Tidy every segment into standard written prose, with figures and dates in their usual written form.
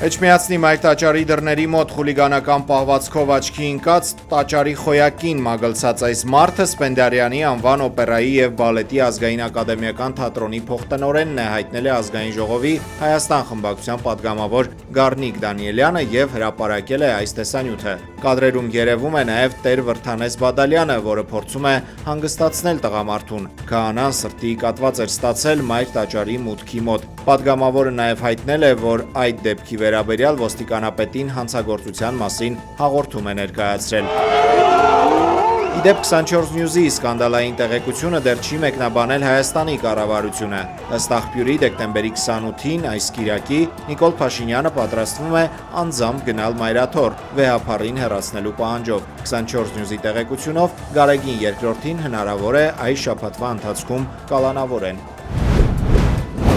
Էջմիածնի Մայր տաճարի դռների մոտ խուլիգանական պահվածքով աչքի ընկած տաճարի խոյակին մագլցած այս մարդը Սպենդիարյանի անվան օպերայի եւ բալետի ազգային ակադեմիական թատրոնի փոխտնօրենն է, հայտնել է Ազգային ժողովի Հայաստան խմբակցության падգամավոր Գառնիկ Դանիելյանը եւ հրապարակել է այս տեսանյութը։ Կադրերում երևում է նաեւ Տեր Վրթանես Բադալյանը, որը փորձում է հանգստացնել տղամարդուն։ Քահանան սրտի կատված էր ստացել Մայր տաճարի մուտքի մոտ։ Падգամավորը նաեւ հայտնել է, որ այդ դեպքի վերաբերյալ ոստիկանապետին հանցագործության մասին հաղորդում է ներկայացրել։ Իդեպ 24 News-ի սկանդալային տեղեկությունը դեռ չի մեկնաբանել Հայաստանի կառավարությունը։ Ըստ աղբյուրի դեկտեմբերի 28-ին այս կիրակի Նիկոլ Փաշինյանը պատրաստվում է անձամբ գնալ Մայրաթոր վեհափառին հեռացնելու պահանջով։ 24 News-ի տեղեկությունով Գարեգին II-ին հնարավոր է այս շաբաթվա ընթացքում կալանավորեն։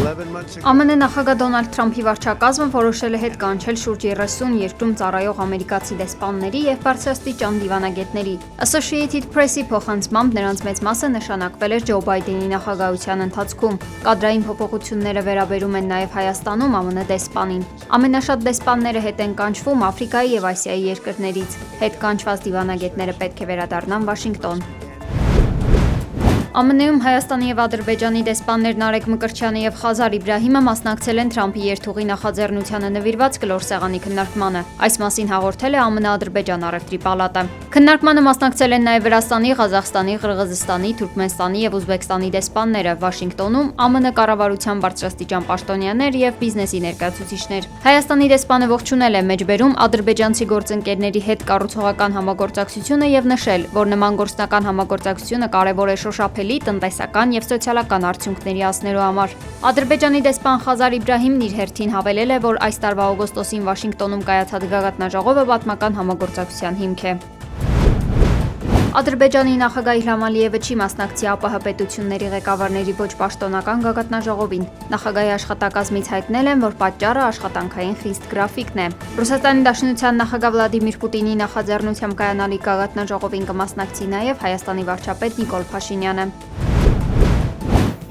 ԱՄՆ նախագահ Դոնալդ Թրամփի վարչակազմը որոշել է հետ կանչել շուրջ 30 երկրում ծառայող ամերիկացի դեսպանների եւ բարձրաստիճան դիվանագետների։ Associated Press-ի փոխանցմամբ նրանց մեծ մասը նշանակվել էր Ջո Բայդենի նախագահության ընթացքում։ Կադրային փոփոխությունները վերաբերում են նաեւ Հայաստանում ԱՄՆ դեսպանին։ Ամենաշատ դեսպանները հետ են կանչվում Աֆրիկայի եւ Ասիայի երկրներից։ Հետ կանչված դիվանագետները պետք է վերադառնան Վաշինգտոն։ ԱՄՆ-ում Հայաստանի եւ Ադրբեջանի դեսպաններ Նարեկ Մկրտչյանը եւ Խազար Իբրահիմը մասնակցել են Թրամփի երթուղի նախաձեռնությանը նվիրված կլոր սեղանի քննարկմանը։ Այս մասին հաղորդել է ԱՄՆ-Ադրբեջան առևտրի պալատը։ Քննարկմանը մասնակցել են նաեւ Վրաստանի, Ղազախստանի, Ղրղզստանի, Թուրքմենստանի եւ Ուզբեկստանի դեսպանները, Վաշինգտոնում ԱՄՆ կառավարության բարձրաստիճան պաշտոնյաներ եւ բիզնեսի ներկայացուցիչներ։ Հայաստանի դեսպանը ողջունել է մեջբերում ադրբեջանցի գործընկերների հետ կառուցողական համագործակցությունը եւ նշել, որ նման գործնական համագործակցությունը կարեւոր է շոշափելի տնտեսական եւ սոցիալական արդյունքների հասնելու համար։ Ադրբեջանի դեսպան Խազար Իբրահիմն իր հերթին հավելել է, որ այս տարվա օգոստոսին Վաշինգտոնում կայացած գագաթնաժողովը պատմական համագործակցության հիմք է։ Ադրբեջանի նախագահ Իլհամ Ալիևը չի մասնակցի ԱՊՀ պետությունների ղեկավարների ոչ պաշտոնական գագաթնաժողովին։ Նախագահի աշխատակազմից հայտնել են, որ պատճառը աշխատանքային խիստ գրաֆիկն է։ Ռուսաստանի Դաշնության նախագահ Վլադիմիր Պուտինի նախաձեռնությամբ կայանալիք գագաթնաժողովին կմասնակցի նաև Հայաստանի վարչապետ Նիկոլ Փաշինյանը։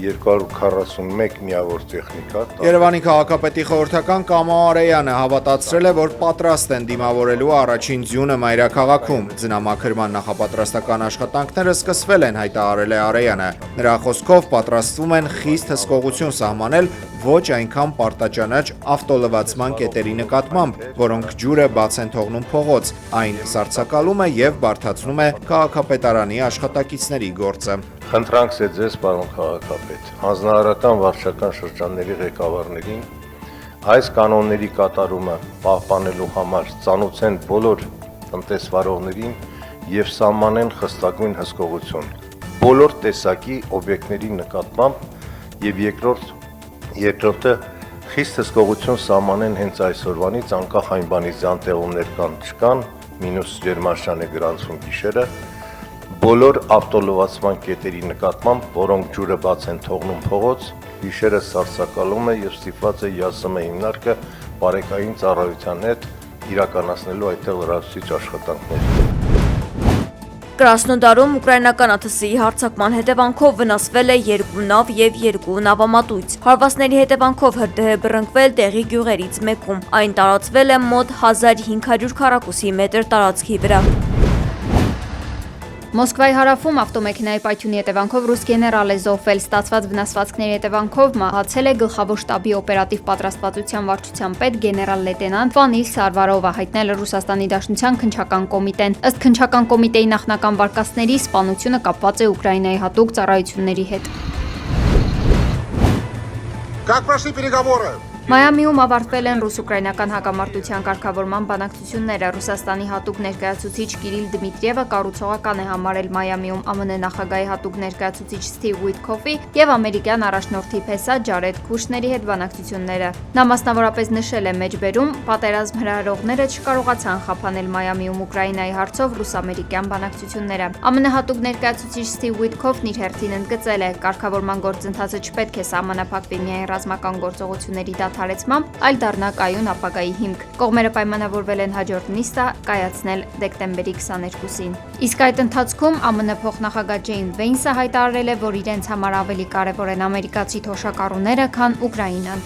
241 միավոր տեխնիկա։ Երևանի քաղաքապետի խորհրդական Կամո Արեյանը հավատացրել է, որ պատրաստ են դիմավորելու առաջին ձյունը մայրաքաղաքում։ Ձնամաքրման նախապատրաստական աշխատանքները սկսվել են, հայտարարել է Արեյանը։ Նրա խոսքով պատրաստվում են խիստ հսկողություն սահմանել ոչ այնքան պարտաճանաչ ավտոլվացման կետերի նկատմամբ, որոնք ջուրը բաց են թողնում փողոց։ Այն սառցակալում է եւ բարդացնում է քաղաքապետարանի աշխատակիցների գործը։ Խնդրանքս է ձեզ, պարոն քաղաքապետ, հանձնարարական վարչական շրջանների ղեկավարներին այս կանոնների կատարումը պահպանելու համար ծանոթեն բոլոր տնտեսվարողներին եւ սահմանեն խստագույն հսկողություն բոլոր տեսակի օբյեկտների նկատմամբ եւ երկրորդը խիստ հսկողություն սահմանեն հենց այսօրվանից անկախ այն բանից անտեղումներ կան չկան, մինուս ջերմաշան է գրանցվում գիշերը բոլոր ավտոլվացման կետերի նկատմամբ, որոնք ջուրը բաց են թողնում փողոց, գիշերը սառցակալում է եւ ստիպված է ԵԱՍՄ հիմնարկը բարեկային ծառայության հետ իրականացնելու այդտեղ լրացուցիչ աշխատանքներ։ Կրասնոդարում ուկրաինական ԱԹՍ-ի հարձակման հետևանքով վնասվել է 2 նավ եւ 2 նավամատույց։ Հարվածների հետևանքով ՀԴՀ բռնկվել տեղի գյուղերից մեկում։ Այն տարածվել է մոտ 1500 քառակուսի մետր տարածքի վրա։ Մոսկվայի հարավում ավտոմեքենայի պայթյունի հետևանքով ռուս գեներալ է զոհվել, ստացված վնասվածքների հետևանքով մահացել է գլխավոր շտաբի օպերատիվ պատրաստվածության վարչության պետ գեներալ լեյտենանտ Վանիլ Սարվարովը, հայտնել է Ռուսաստանի Դաշնության քննչական կոմիտեն։ Ըստ քննչական կոմիտեի նախնական վարկածների սպանությունը կապված է Ուկրաինայի հատուկ ծառայությունների հետ։ Как прошли переговоры? Մայամիում ավարտվել են ռուս-ուկրաինական հակամարտության կարգավորման բանակցությունները։ Ռուսաստանի հատուկ ներկայացուցիչ Կիրիլ Դմիտրիևը կառուցողական է համարել Մայամիում ԱՄՆ նախագահի հատուկ ներկայացուցիչ Սթիվ Ուիթքոֆի եւ ամերիկյան առաջնորդի փեսա Ջարեդ Քուշների հետ բանակցությունները։ Նա մասնավորապես նշել է մեջբերում, պատերազմ հրահրողները չկարողացան խափանել Մայամիում Ուկրաինայի հարցով ռուս-ամերիկյան բանակցությունները։ ԱՄՆ հատուկ ներկայացուցիչ Սթիվ Ուիթքոֆն իր հերթին ընդգծել է, կարգավորման գործընթացը չպետք է սահմանափակվի միայն ռազմական գործողությունների դադարեցմամբ, այլ դառնա կայուն ապագայի հիմք։ Կողմերը պայմանավորվել են հաջորդ նիստը կայացնել դեկտեմբերի 22-ին։ Իսկ այդ ընթացքում ԱՄՆ փոխնախագահ Ջեյն Վեյնսը հայտարարել է, որ իրենց համար ավելի կարևոր են ամերիկացի թոշակառուները, քան Ուկրաինան։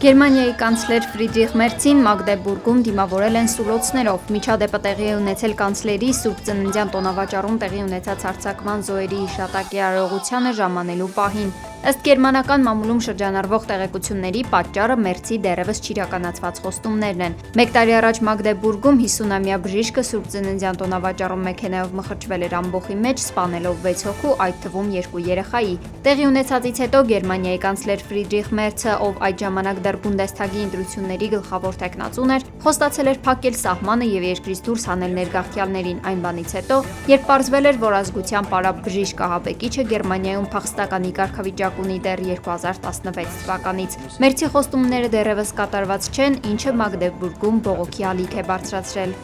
Գերմանիայի կանցլեր Ֆրիդրիխ Մերցին Մագդեբուրգում դիմավորել են սուլոցներով։ Միջադեպը տեղի է ունեցել կանցլերի Սուրբ Ծննդյան տոնավաճառում տեղի ունեցած հարձակման զոհերի հիշատակի արարողությանը ժամանելու պահին։ Ըստ գերմանական մամուլում շրջանառվող տեղեկությունների պատճառը Մերցի դեռևս չիրականացված խոստումներն են։ Մեկ տարի առաջ Մագդեբուրգում 50-ամյա բժիշկը Սուրբ Ծննդյան տոնավաճառում մեքենայով մխրճվել էր ամբոխի մեջ, սպանելով 6 հոգու, այդ թվում 2 երեխայի։ Տեղի ունեցածից հետո Գերմանիայի կանցլեր Ֆրիդրիխ Մերցը, ով այդ ժամանակ դեռ Բունդեսթագի ընտրությունների գլխավոր տեխնացուն էր, խոստացել էր փակել սահմանը եւ երկրից դուրս հանել ներգաղթյալներին։ Այն բանից հետո, երբ պարզվել էր, որ ազգության պարապ բժիշկ ահաբեկիչը Գերմանիայում փախստականի կարգավիճակ ունի դեռ 2016 թվականից։ Մերցի խոստումները դեռևս կատարված չեն, ինչը Մագդեբուրգում բողոքի ալիք է բարձրացրել։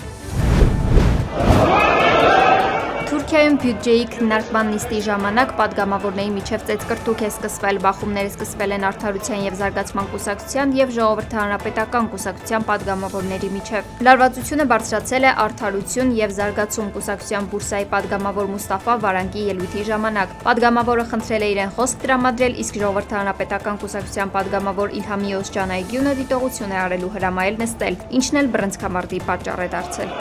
Թուրքիայում բյուջեի քննարկման նիստի ժամանակ падգամավորների միջև ծեծկռտուք է սկսվել։ Բախումները սկսվել են Արդարության եւ զարգացման կուսակցության եւ Ժողովրդահանրապետական կուսակցության падգամավորների միջև։ Լարվածությունը բարձրացել է Արդարություն եւ զարգացում կուսակցության բուրսայի падգամավոր Մուստաֆա Վարանկի ելույթի ժամանակ։ Падգամավորը խնդրել է իրեն խոսք տրամադրել, իսկ Ժողովրդահանրապետական կուսակցության падգամավոր Իլհամի Օսջանայգյունը դիտողություն է արելու հրամայել նստել, ինչն էլ բռնցքամարտի պատճառ է դարձել։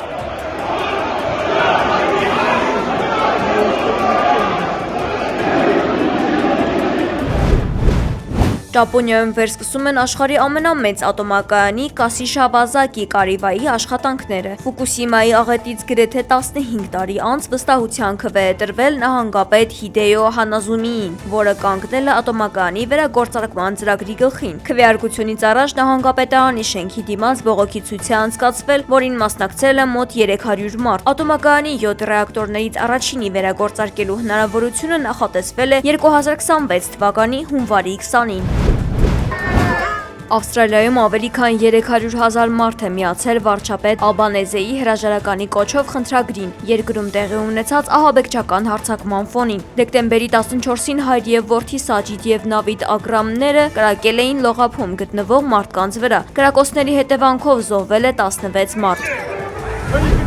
Ճապոնիայում վերսկսում են աշխարհի ամենամեծ ատոմակայանի Կասիշավազակի Կարիվայի աշխատանքները։ Ֆուկուսիմայի աղետից գրեթե 15 տարի անց վստահության քվե է տրվել նահանգապետ Հիդեյո Հանազումիին, որը կանգնել է ատոմակայանի վերագործարկման ծրագրի գլխին։ Քվեարկությունից առաջ նահանգապետարանի շենքի դիմաց բողոքի ցույց է անցկացվել, որին մասնակցել է մոտ 300 մարդ։ Ատոմակայանի 7 ռեակտորներից առաջինի վերագործարկելու հնարավորությունը նախատեսվել է 2026 թվականի հունվարի 20-ին։ Ավստրալիայում ավելի քան 300,000 մարդ է միացել վարչապետ Ալբանեզեի հրաժարականի կոչով խնդրագրին, երկրում տեղի ունեցած ահաբեկչական հարձակման ֆոնին։ Դեկտեմբերի 14-ին հայր եւ որդի Սաջիդ եւ Նավիդ Ագրամները կրակել էին լողափում գտնվող մարդկանց վրա։ Կրակոցների հետևանքով զոհվել է 16 մարդ։